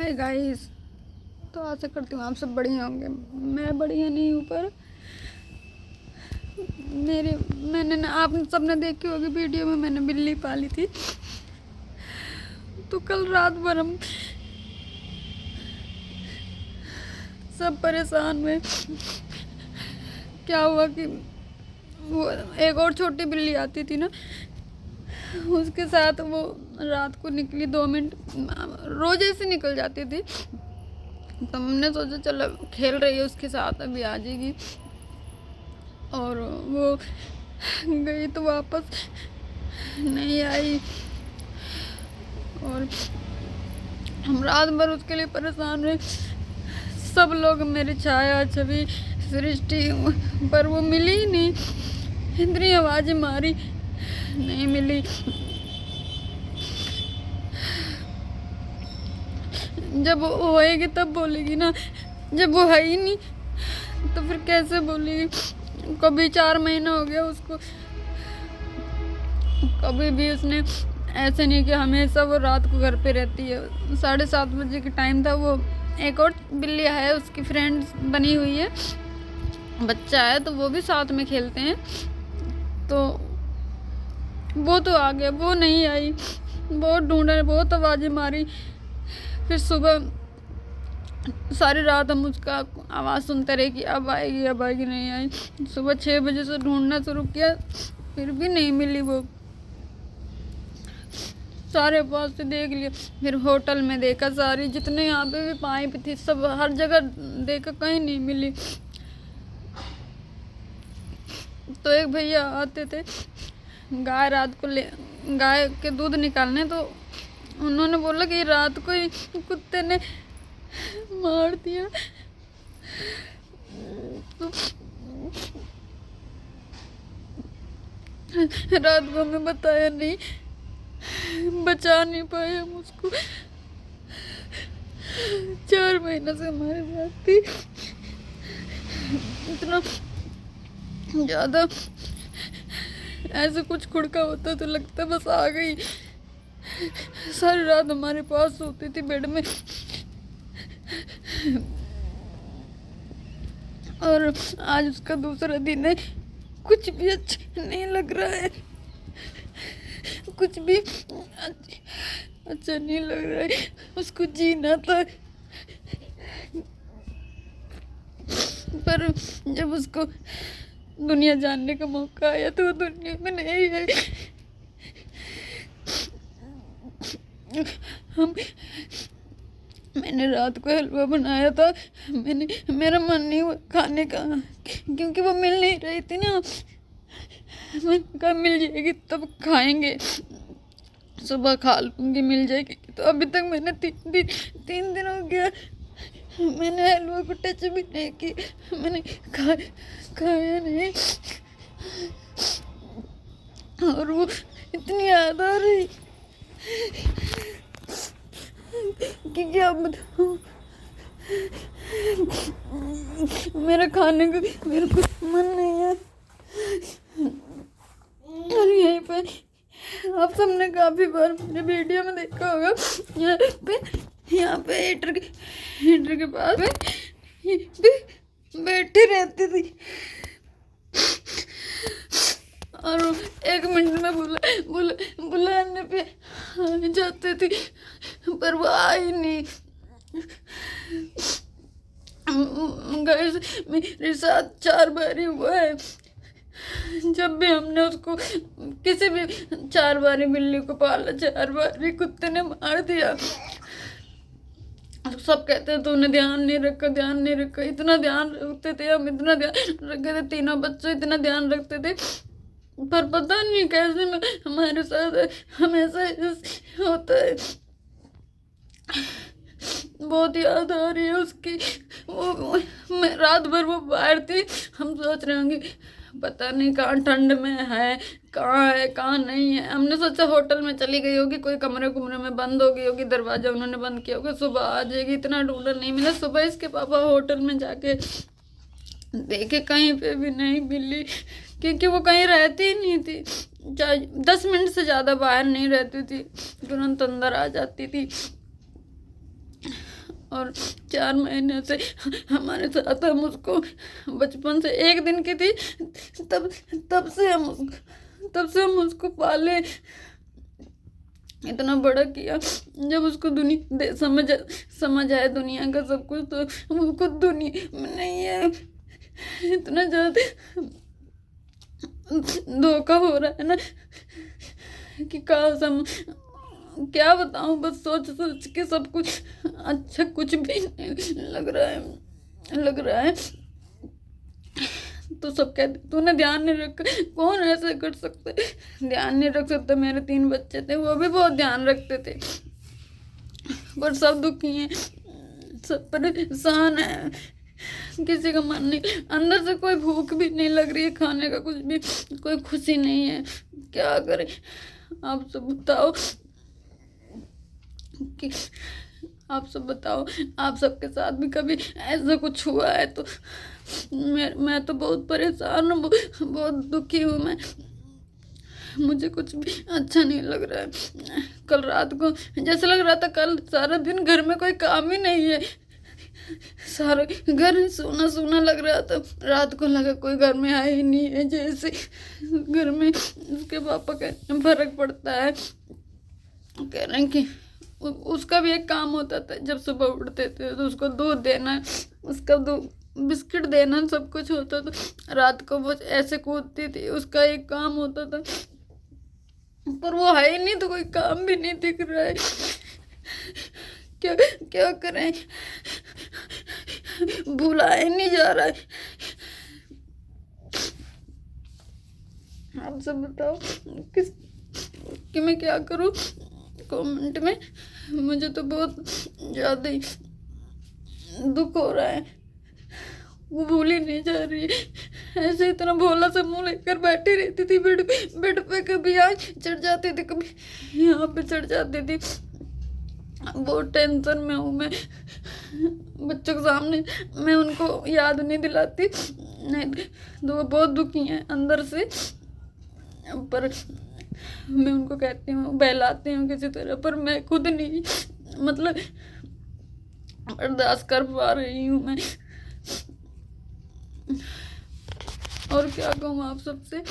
Hi guys. तो आशा करती हूँ आप सब बढ़िया होंगे। मैं बढ़िया नहीं हूँ, पर मैंने ना, आप सबने देखी होगी वीडियो में, मैंने बिल्ली पाली थी। तो कल रात भर हम सब परेशान हुए। क्या हुआ कि वो एक और छोटी बिल्ली आती थी ना, उसके साथ वो रात को निकली 2 मिनट, रोज ऐसे निकल जाती थी। तो हमने सोचा चलो खेल रही है उसके साथ, अभी आ जाएगी। और वो गई तो वापस नहीं आई। और हम रात भर उसके लिए परेशान हुए। सब लोग, मेरी छाया, छवि, सृष्टि, पर वो मिली ही नहीं। इतनी आवाज़ें मारी, नहीं मिली। जब वो होएगी तब बोलेगी ना, जब वो है ही नहीं तो फिर कैसे बोलेगी। कभी 4 महीना हो गया उसको, कभी भी उसने ऐसे नहीं कि हमेशा वो रात को घर पे रहती है। 7:30 बजे के टाइम था, वो एक और बिल्ली है, उसकी फ्रेंड बनी हुई है, बच्चा है, तो वो भी साथ में खेलते हैं। तो वो तो आ गया, वो नहीं आई। बहुत ढूंढा, बहुत आवाज़ें मारी। फिर सुबह सारी रात हम उसका आवाज़ सुनते रहे कि अब आएगी अब आएगी, नहीं आई। सुबह 6 बजे से ढूंढना शुरू किया, फिर भी नहीं मिली वो। सारे पास से देख लिया, फिर होटल में देखा, सारी जितने यहाँ पे भी पाइप थी सब हर जगह देखा, कहीं नहीं मिली। तो एक भैया आते थे गाय रात को ले, गाय के दूध निकालने, तो उन्होंने बोला कि रात को ही कुत्ते ने मार दिया। तो रात को हमें बताया नहीं, बचा नहीं पाए हम उसको। 4 महीना से हमारे साथ थी। इतना ज़्यादा ऐसे कुछ खुड़का होता तो लगता बस आ गई। सारी रात हमारे पास सोती थी बेड में। और आज उसका दूसरा दिन है, कुछ भी अच्छा नहीं लग रहा है, कुछ भी अच्छा नहीं लग रहा है। उसको जीना था, पर जब उसको दुनिया जानने का मौका आया तो वो दुनिया में नहीं है। मैंने रात को हलवा बनाया था, मेरा मन नहीं हुआ खाने का, क्योंकि वो मिल नहीं रही थी ना। मैंने कहा मिल जाएगी तब खाएंगे, सुबह खा लूँगी, मिल जाएगी। तो अभी तक मैंने 3 दिन हो गया, मैंने हलवा को टच भी नहीं की, मैंने खाया नहीं। और वो इतनी याद आ रही कि क्या बताऊं। मेरा खाने का मेरे को मन नहीं है। और यहीं पे आप सबने काफी बार मेरे वीडियो में देखा होगा, यहाँ पे हीटर के पास बैठी रहती थी। और 1 मिनट में बुलाने पे आ जाते थे, पर वो आई नहीं। गाइस, मेरे साथ 4 बार ही हुआ है। जब भी हमने उसको, किसी भी 4 बार बिल्ली को पाला, 4 बार कुत्ते ने मार दिया। सब कहते हैं तूने ध्यान नहीं रखा, ध्यान नहीं रखा। इतना ध्यान रखते थे हम, इतना ध्यान रखते थे, तीनों बच्चों इतना ध्यान रखते थे, पर पता नहीं कैसे हमारे साथ हमेशा होता है। बहुत याद आ रही है उसकी। मैं रात भर वो बाहर थी, हम सोच रहे होंगे पता नहीं कहाँ ठंड में है, कहाँ नहीं है। हमने सोचा होटल में चली गई होगी, कोई कमरे में बंद हो गई होगी, दरवाजा उन्होंने बंद किया होगा, सुबह आ जाएगी। इतना ढूंढा, नहीं मिला। सुबह इसके पापा होटल में जाके देखे, कहीं पे भी नहीं मिली, क्योंकि वो कहीं रहती ही नहीं थी। 10 मिनट से ज़्यादा बाहर नहीं रहती थी, तुरंत अंदर आ जाती थी। और 4 महीने से हमारे साथ, हम उसको बचपन से, एक दिन की थी तब तब से हम उसको पाले, इतना बड़ा किया। जब उसको समझ आया दुनिया का सब कुछ, तो वो खुद दुनिया में नहीं है। इतना ज़्यादा धोखा हो रहा है ना कि काश हम, क्या बताऊं, बस सोच सोच के सब कुछ अच्छा कुछ भी नहीं लग रहा है। तो सब कहते तूने ध्यान नहीं रखा, कौन ऐसे कर सकता है, ध्यान नहीं रख सकता। मेरे 3 बच्चे थे, वो भी बहुत ध्यान रखते थे, पर सब दुखी हैं, सब परेशान है, किसी का मन नहीं, अंदर से कोई भूख भी नहीं लग रही है, खाने का कुछ भी, कोई खुशी नहीं है, क्या करें। आप सब बताओ कि आप सब बताओ, आप सबके साथ भी कभी ऐसा कुछ हुआ है तो। मैं तो बहुत परेशान हूँ, बहुत दुखी हूँ मैं, मुझे कुछ भी अच्छा नहीं लग रहा है। कल रात को जैसे लग रहा था कल सारा दिन घर में कोई काम ही नहीं है, सारा घर सूना सूना लग रहा था। रात को लगा कोई घर में आया ही नहीं है, जैसे घर में उसके पापा का फर्क पड़ता है, कह रहे हैं कि उसका भी एक काम होता था, जब सुबह उठते थे तो उसको दूध देना, उसका बिस्किट देना, सब कुछ होता था। रात को वो ऐसे कूदती थी, उसका एक काम होता था, पर वो है ही नहीं, तो कोई काम भी नहीं दिख रहा है। क्या क्या करें, भुलाया नहीं जा रहा है। आप सब बताओ कि मैं क्या करूं कमेंट में। मुझे तो बहुत ज़्यादा ही दुख हो रहा है, वो भूल ही नहीं जा रही है। ऐसे इतना भोला सा मुँह लेकर बैठी रहती थी बेड पे, कभी यहाँ चढ़ जाती थी, कभी यहाँ पे चढ़ जाती थी। बहुत टेंशन में हूँ मैं, बच्चों के सामने मैं उनको याद नहीं दिलाती, नहीं तो वो बहुत दुखी हैं अंदर से, पर मैं उनको कहती हूँ, बहलाती हूँ किसी तरह, पर मैं खुद नहीं, मतलब बर्दाश्त कर पा रही हूँ मैं। और क्या कहूँ आप सबसे।